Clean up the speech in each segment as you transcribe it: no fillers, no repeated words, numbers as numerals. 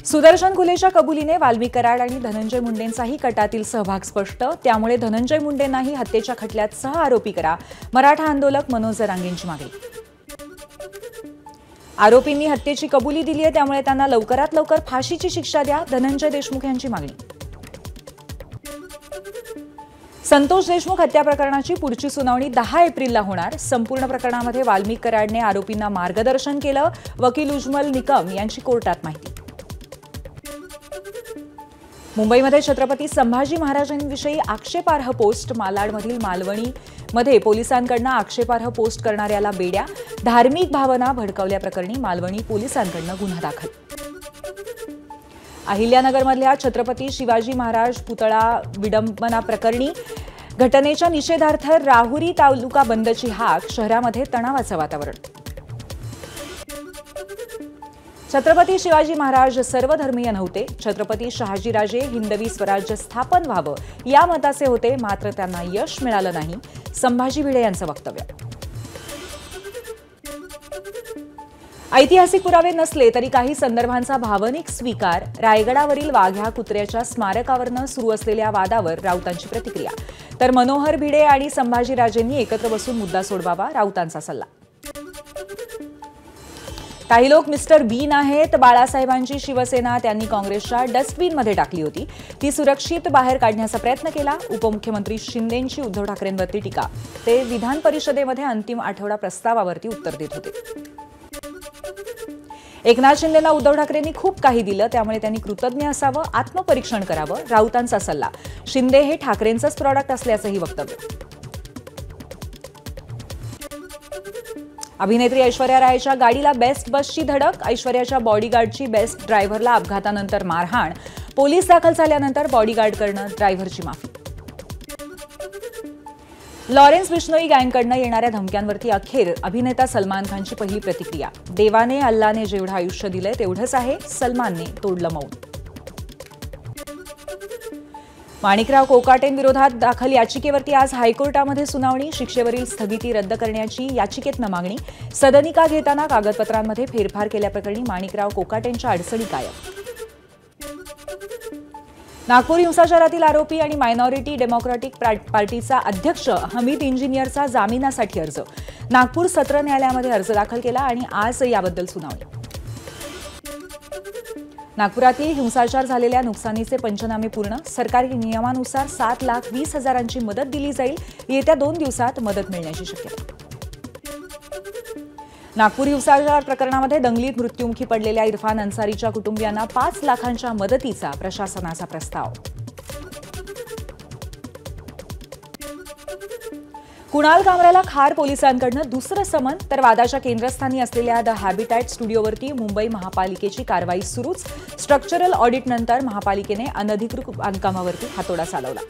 सुदर्शन घुलेच्या कबुलीने वाल्मिक कराड आणि धनंजय मुंडेंचाही कटातील सहभाग स्पष्ट। त्यामुळे धनंजय मुंडेंनाही हत्येच्या खटल्यात सहआरोपी करा, मराठा आंदोलक मनोज जरांगेंची मागणी। आरोपींनी हत्येची कबुली दिली आहे, त्यामुळे त्यांना लवकरात लवकर फाशीची शिक्षा द्या, धनंजय देशमुख यांची मागणी। संतोष देशमुख हत्या प्रकरणाची पुढची सुनावणी 10 एप्रिलला होणार। संपूर्ण प्रकरणामध्ये वाल्मिक कराडने आरोपींना मार्गदर्शन केलं, वकील उज्ज्वल निकम यांची कोर्टात माहिती। मुंबईमध्ये छत्रपती संभाजी महाराजांविषयी आक्षेपार्ह पोस्ट, मालाडमधील मालवणीमध्ये पोलिसांकडून आक्षेपार्ह पोस्ट करणाऱ्याला बेड्या, धार्मिक भावना भडकवल्याप्रकरणी मालवणी पोलिसांकडून गुन्हा दाखल। अहिल्यानगरमधल्या छत्रपती शिवाजी महाराज पुतळा विडंबना प्रकरणी घटनेच्या निषेधार्थ राहुरी तालुका बंदची हाक, शहरामध्ये तणावाचं वातावरण। छत्रपती शिवाजी महाराज सर्वधर्मीय नव्हते, छत्रपती शहाजीराजे हिंदवी स्वराज्य स्थापन व्हावं या मताचे होते, मात्र त्यांना यश मिळालं नाही, संभाजी भिडे यांचं वक्तव्य। ऐतिहासिक पुरावे नसले तरी काही संदर्भांचा भावनिक स्वीकार, रायगडावरील वाघ्या कुत्र्याच्या स्मारकावरनं सुरू असलेल्या वादावर राऊतांची प्रतिक्रिया, तर मनोहर भिडे आणि संभाजीराजेंनी एकत्र बसून मुद्दा सोडवावा, राऊतांचा सल्ला। काही लोक मिस्टर बीन आहेत, बाळासाहेबांची शिवसेना त्यांनी काँग्रेसच्या डस्टबिनमध्ये टाकली होती, ती सुरक्षित बाहेर काढण्याचा प्रयत्न केला, उपमुख्यमंत्री शिंदेंची उद्धव ठाकरेंवरती टीका, ते विधान परिषदेमध्ये अंतिम आठवडा प्रस्तावावरती उत्तर देत होते। एकनाथ शिंदेंना उद्धव ठाकरेंनी खूप काही दिलं, त्यामुळे त्यांनी कृतज्ञ असावं, आत्मपरीक्षण करावं, राऊतांचा सल्ला। शिंदे हे ठाकरेंचंच प्रॉडक्ट असल्याचंही वक्तव्य। अभिनेत्री ऐश्वर्या रायच्या गाडीला बेस्ट बसची धडक, ऐश्वर्याच्या बॉडीगार्डची बेस्ट ड्रायव्हरला अपघातानंतर मारहाण, पोलीस दाखल झाल्यानंतर बॉडीगार्डकडनं ड्रायव्हरची माफी। लॉरेन्स बिश्नोई गँगकडनं येणाऱ्या धमक्यांवरती अखेर अभिनेता सलमान खानची पहिली प्रतिक्रिया, देवाने अल्लाने जेवढं आयुष्य दिलंय तेवढंच आहे, सलमानने तोडलं मौन। माणिकराव कोकाटेंविरोधात दाखल याचिकेवरती आज हायकोर्टामध्ये सुनावणी, शिक्षेवरील स्थगिती रद्द करण्याची याचिकेतनं मागणी, सदनिका घेताना कागदपत्रांमध्ये फेरफार केल्याप्रकरणी माणिकराव कोकाटेंच्या अडचणी कायम। नागपूर हिंसाचारातील आरोपी आणि मायनॉरिटी डेमोक्रॅटिक पार्टीचा अध्यक्ष हमीद इंजिनियरचा जामिनासाठी अर्ज, नागपूर सत्र न्यायालयामध्ये अर्ज दाखल केला आणि आज याबद्दल सुनावणी। नागपुरातील हिंसाचार झालेल्या नुकसानीचे पंचनामे पूर्ण, सरकारी नियमानुसार 7,20,000ची मदत दिली जाईल, येत्या 2 दिवसात मदत मिळण्याची शक्यता। नागपूर हिंसाचार प्रकरणामध्ये दंगलीत मृत्युमुखी पडलेल्या इरफान अन्सारीच्या कुटुंबियांना 5 लाखांच्या मदतीचा प्रशासनाचा प्रस्ताव। कुणाल कामराला खार पोलिसांकडून दुसरं समन, तर वादाच्या केंद्रस्थानी असलेल्या द हॅबिटॅट स्टुडिओवरती मुंबई महापालिकेची कारवाई सुरूच, स्ट्रक्चरल ऑडिटनंतर महापालिकेने अनधिकृत बांधकामावरती हातोडा चालवला।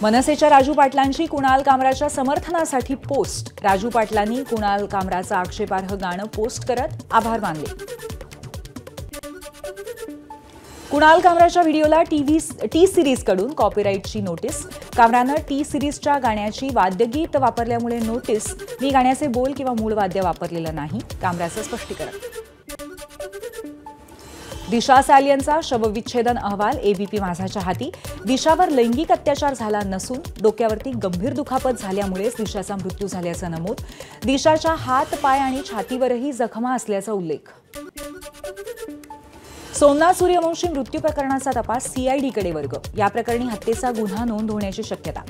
मनसेच्या राजू पाटलांची कुणाल कामराच्या समर्थनासाठी पोस्ट, राजू पाटलांनी कुणाल कामराचं आक्षेपार्ह गाणं पोस्ट करत आभार मानले। कुणाल कामराच्या व्हिडिओला टी सिरीजकडून कॉपीराईटची नोटीस, कामरानं टी सिरीजच्या गाण्याची वाद्यगीत वापरल्यामुळे नोटीस, मी गाण्याचे बोल किंवा मूळ वाद्य वापरलेलं नाही, कामराचं स्पष्टीकरण। दिशा सालियनचा शवविच्छेदन अहवाल एबीपी माझाच्या हाती, दिशावर लैंगिक अत्याचार झाला नसून डोक्यावरती गंभीर दुखापत झाल्यामुळेच दिशाचा मृत्यू झाल्याचं नमूद, दिशाच्या हात, पाय आणि छातीवरही जखमा असल्याचा उल्लेख। सोमनाथ सूर्यवंशी मृत्यू प्रकरणाचा तपास सीआयडीकडे वर्ग, या प्रकरणी हत्येचा गुन्हा नोंद होण्याची शक्यता।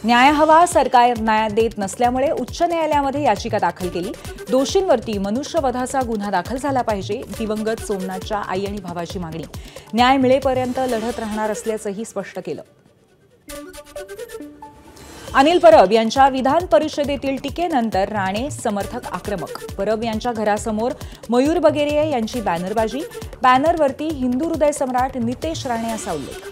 न्याय हवा, सरकार न्याय देत नसल्यामुळे उच्च न्यायालयामध्ये याचिका दाखल केली, दोषींवरती मनुष्यवधाचा गुन्हा दाखल झाला पाहिजे, दिवंगत सोमनाथच्या आई आणि भावाची मागणी, न्याय मिळेपर्यंत लढत राहणार असल्याचंही स्पष्ट केलं। अनिल परब यांच्या विधान परिषदेतील टीकेनंतर राणे समर्थक आक्रमक, परब यांच्या घरासमोर मयूर बगेरिया यांची बॅनरबाजी, बॅनरवरती हिंदू हृदय सम्राट नितेश राणे असा उल्लेख।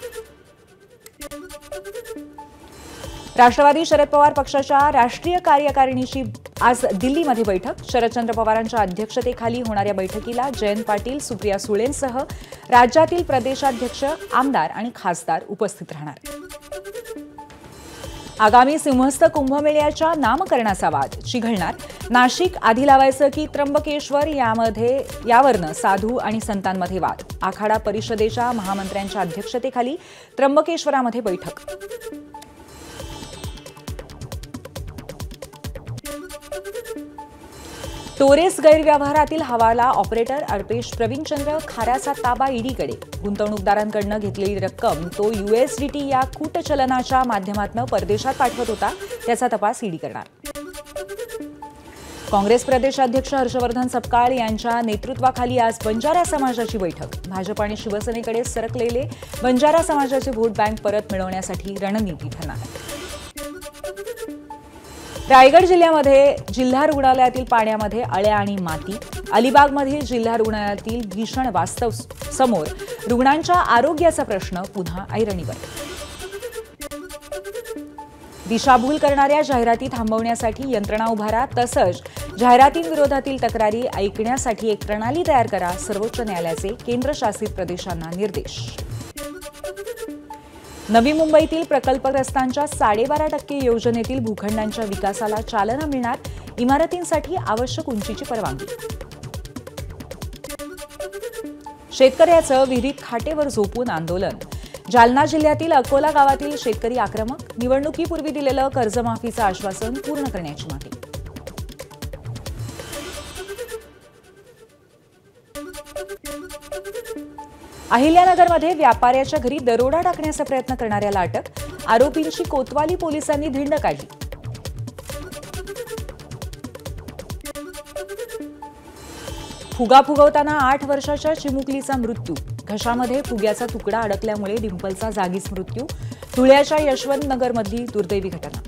राष्ट्रवादी शरद पवार पक्षाच्या राष्ट्रीय कार्यकारिणीची आज दिल्लीमध्ये बैठक, शरदचंद्र पवारांच्या अध्यक्षतेखाली होणाऱ्या बैठकीला जयंत पाटील, सुप्रिया सुळेंसह राज्यातील प्रदेशाध्यक्ष, आमदार आणि खासदार उपस्थित राहणार। आगामी सिंहस्थ कुंभमेळ्याच्या नामकरणाचा वाद चिघळणार. नाशिक आधी लावायचं की त्र्यंबकेश्वर यावरनं साधू आणि संतांमध्ये वाद. आखाडा परिषदेच्या महामंत्र्यांच्या अध्यक्षतेखाली त्र्यंबकेश्वरामध्ये बैठक. टोरेस गैरव्यवहारातील हवाला ऑपरेटर अल्पेश प्रवीणचंद्र खाऱ्याचा ताबा ईडीकडे. गुंतवणूकदारांकडून घेतलेली रक्कम तो USDT या कूट चलनाच्या माध्यमातून परदेशात पाठवत होता, त्याचा तपास ईडी करणार. काँग्रेस प्रदेशाध्यक्ष हर्षवर्धन सपकाळ यांच्या नेतृत्वाखाली आज बंजारा समाजाची बैठक. भाजप आणि शिवसेनेकडे सरकलेले बंजारा समाजाचे व्होट बँक परत मिळवण्यासाठी रणनीती ठरणार. रायगड जिल्ह्यामध्ये जिल्हा रुग्णालयातील पाण्यामध्ये अळ्या आणि माती. अलिबागमध्ये जिल्हा रुग्णालयातील भीषण वास्तव समोर. रुग्णांच्या आरोग्याचा प्रश्न पुन्हा ऐरणीवर. दिशाभूल करणाऱ्या जाहिराती थांबवण्यासाठी यंत्रणा उभारा. तसंच जाहिरातींविरोधातील तक्रारी ऐकण्यासाठी एक प्रणाली तयार करा. सर्वोच्च न्यायालयाचे केंद्रशासित प्रदेशांना निर्देश. नवी मुंबईतील प्रकल्पग्रस्तांच्या 12.5% योजनेतील भूखंडांच्या विकासाला चालना मिळणार. इमारतींसाठी आवश्यक उंचीची परवानगी. शेतकऱ्याचं विहिरीत खाटेवर झोपून आंदोलन. जालना जिल्ह्यातील अकोला गावातील शेतकरी आक्रमक. निवडणुकीपूर्वी दिलेलं कर्जमाफीचं आश्वासन पूर्ण करण्याची मागणी. अहिल्यानगरमध्ये व्यापाऱ्याच्या घरी दरोडा टाकण्याचा प्रयत्न करणाऱ्याला अटक. आरोपींची कोतवाली पोलिसांनी धिंड काढली. फुगा फुगवताना 8 वर्षाच्या चिमुकलीचा मृत्यू. घशामध्ये फुग्याचा तुकडा अडकल्यामुळे डिंपलचा जागीच मृत्यू. धुळ्याच्या यशवंतनगरमधली दुर्दैवी घटना.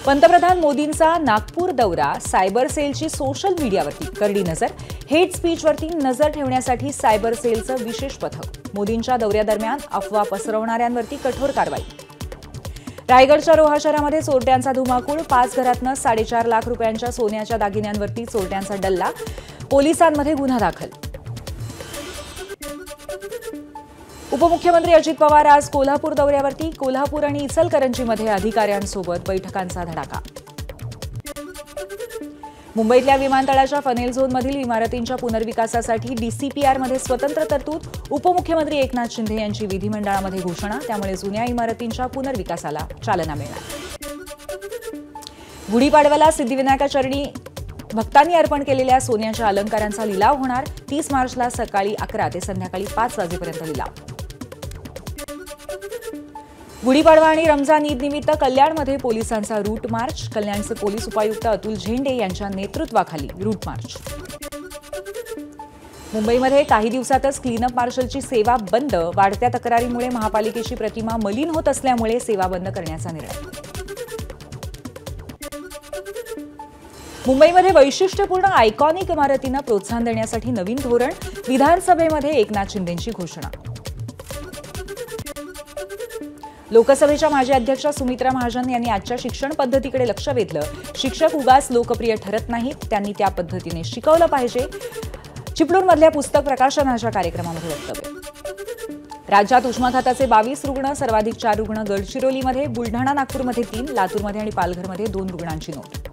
पंतप्रधान मोदींचा नागपूर दौरा. सायबर सेलची सोशल मीडियावरती करडी नजर. हेट स्पीचवरती नजर ठेवण्यासाठी सायबर सेलचं विशेष पथक. मोदींच्या दौऱ्यादरम्यान अफवा पसरवणाऱ्यांवरती कठोर कारवाई. रायगडच्या रोहा शहरामध्ये चोरट्यांचा धुमाकूळ. 5 घरातनं 4.5 लाख रुपयांच्या सोन्याच्या दागिन्यांवरती चोरट्यांचा डल्ला. पोलिसांमध्ये गुन्हा दाखल. उपमुख्यमंत्री अजित पवार आज कोल्हापूर दौऱ्यावरती. कोल्हापूर आणि इचलकरंजीमध्ये अधिकाऱ्यांसोबत बैठकांचा धडाका. मुंबईतल्या विमानतळाच्या फनेल झोनमधील इमारतींच्या पुनर्विकासासाठी DCPRमध्ये स्वतंत्र तरतूद. उपमुख्यमंत्री एकनाथ शिंदे यांची विधिमंडळामध्ये घोषणा. त्यामुळे जुन्या इमारतींच्या पुनर्विकासाला चालना मिळणार. गुढीपाडव्याला सिद्धिविनायका चरणी भक्तांनी अर्पण केलेल्या सोन्याच्या अलंकारांचा लिलाव होणार. 30 मार्चला सकाळी 11 ते संध्याकाळी 5 वाजेपर्यंत लिलाव. गुढीपाडवा आणि रमजान ईद निमित्त कल्याणमध्ये पोलिसांचा रूट मार्च. कल्याणचे पोलीस उपायुक्त अतुल झेंडे यांच्या नेतृत्वाखाली रूट मार्च. मुंबईमध्ये काही दिवसातच क्लीनअप मार्शलची सेवा बंद. वाढत्या तक्रारीमुळे महापालिकेची प्रतिमा मलिन होत असल्यामुळे सेवा बंद करण्याचा निर्णय. मुंबईमध्ये वैशिष्ट्यपूर्ण आयकॉनिक इमारतींना प्रोत्साहन देण्यासाठी नवीन धोरण. विधानसभेमध्ये एकनाथ शिंदेंची घोषणा. लोकसभेच्या माजी अध्यक्षा सुमित्रा महाजन यांनी आजच्या शिक्षण पद्धतीकडे लक्ष वेधलं. शिक्षक उगाच लोकप्रिय ठरत नाहीत, त्यांनी त्या पद्धतीने शिकवलं पाहिजे. चिपळूणमधल्या पुस्तक प्रकाशनाच्या कार्यक्रमामध्ये वक्तव्य. राज्यात उष्माघाताचे 22 रुग्ण. सर्वाधिक 4 रुग्ण गडचिरोलीमध्ये. बुलढाणा नागपूरमध्ये 3. लातूरमध्ये आणि पालघरमध्ये 2 रुग्णांची नोंद.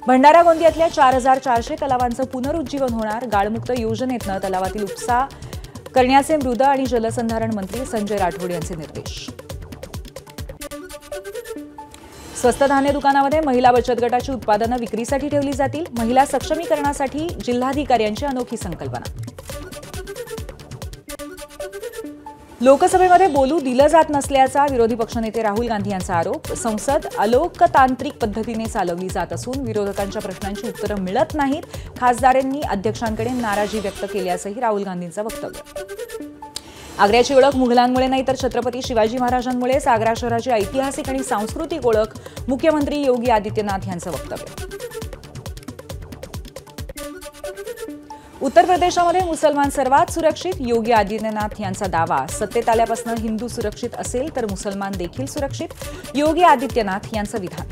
भंडारा गोंदियातल्या 4400 तलावांचं पुनरुज्जीवन होणार. गाळमुक्त योजनेतनं तलावातील उपसा करण्याचे मृद आणि जलसंधारण मंत्री संजय राठोड यांचे निर्देश. स्वस्त धान्य दुकानामध्ये महिला बचत गटाची उत्पादनं विक्रीसाठी ठेवली जातील. महिला सक्षमीकरणासाठी जिल्हाधिकाऱ्यांची अनोखी संकल्पना. लोकसभेमध्ये बोलू दिलं जात नसल्याचा विरोधी पक्षनेते राहुल गांधी यांचा आरोप. संसद अलोकतांत्रिक पद्धतीने चालवली जात असून विरोधकांच्या प्रश्नांची उत्तरं मिळत नाहीत. खासदारांनी अध्यक्षांकडे नाराजी व्यक्त केल्याचंही राहुल गांधींचं वक्तव्य. आग्र्याची ओळख मुघलांमुळे नाही तर छत्रपती शिवाजी महाराजांमुळेच. आग्रा शहराची ऐतिहासिक आणि सांस्कृतिक ओळख. मुख्यमंत्री योगी आदित्यनाथ यांचं वक्तव्य. उत्तर प्रदेशामध्ये मुसलमान सर्वात सुरक्षित. योगी आदित्यनाथ यांचा दावा. सत्तेत आल्यापासून हिंदू सुरक्षित असेल तर मुसलमान देखील सुरक्षित. योगी आदित्यनाथ यांचं विधान.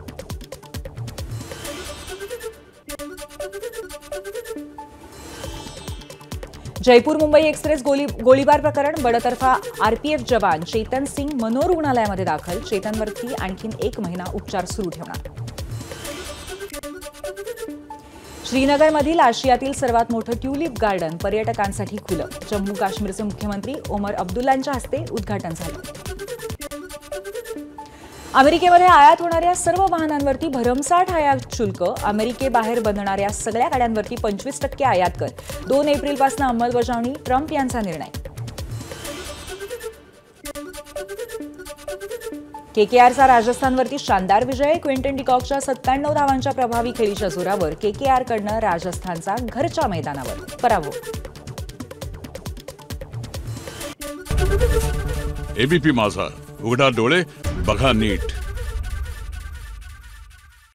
जयपूर मुंबई एक्सप्रेस गोळीबार प्रकरण बडतर्फा आरपीएफ जवान चेतन सिंग मनोरुग्णालयामध्ये दाखल. चेतनवरती आणखीन 1 महिना उपचार सुरू ठेवणार. श्रीनगरमधील आशियातील सर्वात मोठं ट्युलिप गार्डन पर्यटकांसाठी खुलं. जम्मू काश्मीरचे मुख्यमंत्री ओमर अब्दुल्लांच्या हस्ते उद्घाटन झालं. अमेरिकेमध्ये आयात होणाऱ्या सर्व वाहनांवरती भरमसाठ आयात शुल्क. अमेरिकेबाहेर बनणाऱ्या सगळ्या गाड्यांवरती 25% आयात कर. 2 एप्रिलपासून अंमलबजावणी. ट्रम्प यांचा निर्णय. केकेआरचा राजस्थानवरती शानदार विजय. क्विंटन डिकॉकच्या 97 धावांच्या प्रभावी खेळीच्या जोरावर केकेआरकडनं राजस्थानचा घरच्या मैदानावर पराभव. एबीपी माझा, उघडा डोळे बघा नीट.